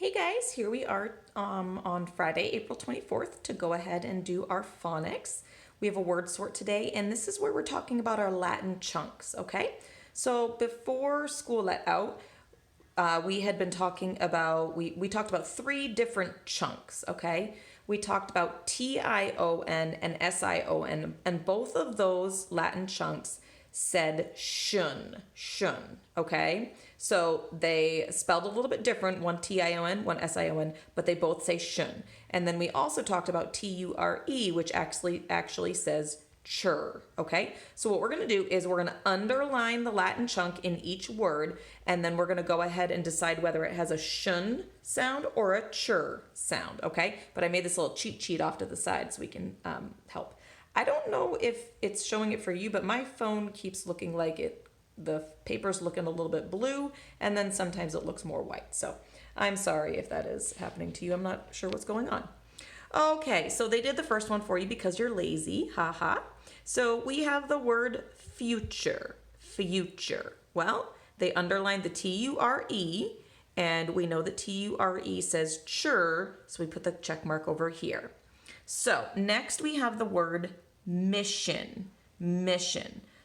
Hey guys, here we are on Friday, April 24th to go ahead and do our phonics. We have a word sort today, and this is where we're talking about our Latin chunks, okay? So before school let out, we had been talking about, we talked about three different chunks, okay? We talked about T-I-O-N and S-I-O-N, and both of those Latin chunks said shun, okay? So they spelled a little bit different, one T-I-O-N, one S-I-O-N, but they both say shun. And then we also talked about T-U-R-E, which actually says chur, okay? So what we're gonna do is we're gonna underline the Latin chunk in each word, and then we're gonna go ahead and decide whether it has a shun sound or a chur sound, okay? But I made this little cheat sheet off to the side so we can help. I don't know if it's showing it for you, but my phone keeps looking like the paper's looking a little bit blue, and then sometimes it looks more white. So I'm sorry if that is happening to you. I'm not sure what's going on. Okay, so they did the first one for you because you're lazy, haha. So we have the word future. Well, they underlined the T-U-R-E, and we know that T-U-R-E says chur, so we put the check mark over here. So next we have the word mission.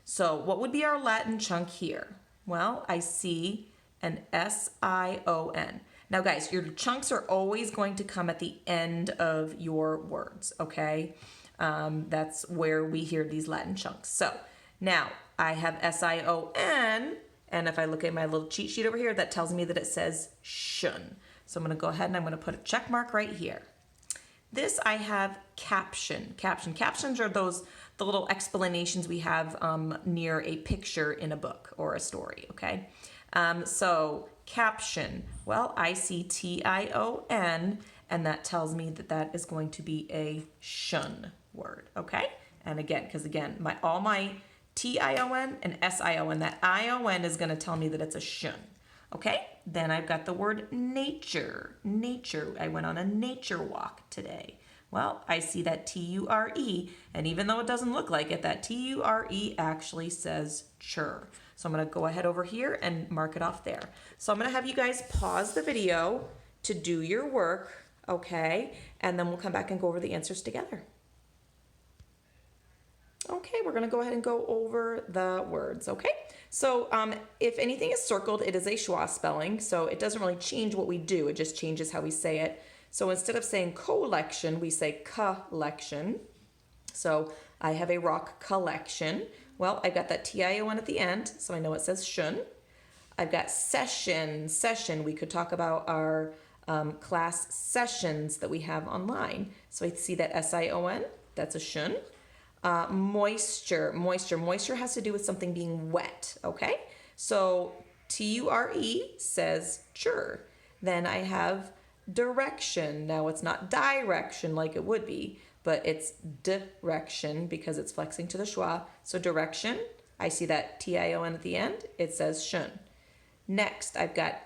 So what would be our Latin chunk here? Well, I see an S-I-O-N. Now guys, your chunks are always going to come at the end of your words, okay? That's where we hear these Latin chunks. So now I have S-I-O-N, and if I look at my little cheat sheet over here, that tells me that it says shun. So I'm gonna go ahead and I'm gonna put a check mark right here. This I have caption. Captions are the little explanations we have near a picture in a book or a story, okay? So caption, well, I see T-I-O-N, and that tells me that that is going to be a shun word, okay? And again, because again, all my T-I-O-N and S-I-O-N, that I-O-N is gonna tell me that it's a shun. Okay, then I've got the word nature. I went on a nature walk today. Well, I see that T-U-R-E, and even though it doesn't look like it, that T-U-R-E actually says chur. So I'm gonna go ahead over here and mark it off there. So I'm gonna have you guys pause the video to do your work, okay? And then we'll come back and go over the answers together. Okay, we're gonna go ahead and go over the words, okay? So if anything is circled, it is a schwa spelling, so it doesn't really change what we do, it just changes how we say it. So instead of saying collection, we say collection. So I have a rock collection. Well, I've got that T-I-O-N at the end, so I know it says shun. I've got session. We could talk about our class sessions that we have online. So I see that S-I-O-N, that's a shun. Moisture has to do with something being wet, okay? So T-U-R-E says chur. Then I have direction. Now it's not direction like it would be, but it's direction because it's flexing to the schwa. So direction, I see that T-I-O-N at the end, it says shun. Next, I've got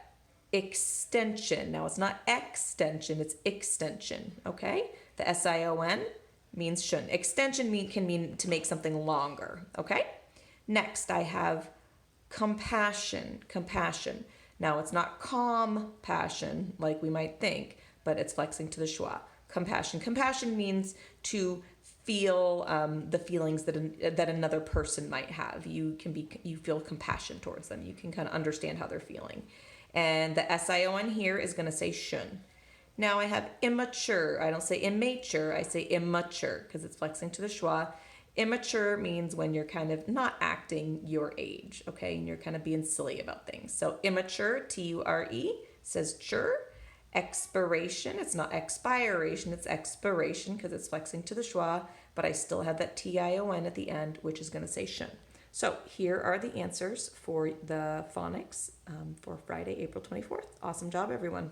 extension. Now it's not extension, it's extension, okay? The S-I-O-N means shun. Extension can mean to make something longer, okay? Next, I have compassion. Now, it's not calm passion like we might think, but it's flexing to the schwa. Compassion means to feel the feelings that another person might have. You feel compassion towards them. You can kind of understand how they're feeling. And the S-I-O-N here is going to say shun. Now I have immature. I don't say immature, I say immature because it's flexing to the schwa. Immature means when you're kind of not acting your age, okay? And you're kind of being silly about things. So immature, T-U-R-E, says chur. Expiration, it's not expiration, it's expiration because it's flexing to the schwa, but I still have that T-I-O-N at the end, which is going to say shun. So here are the answers for the phonics for Friday, April 24th. Awesome job, everyone.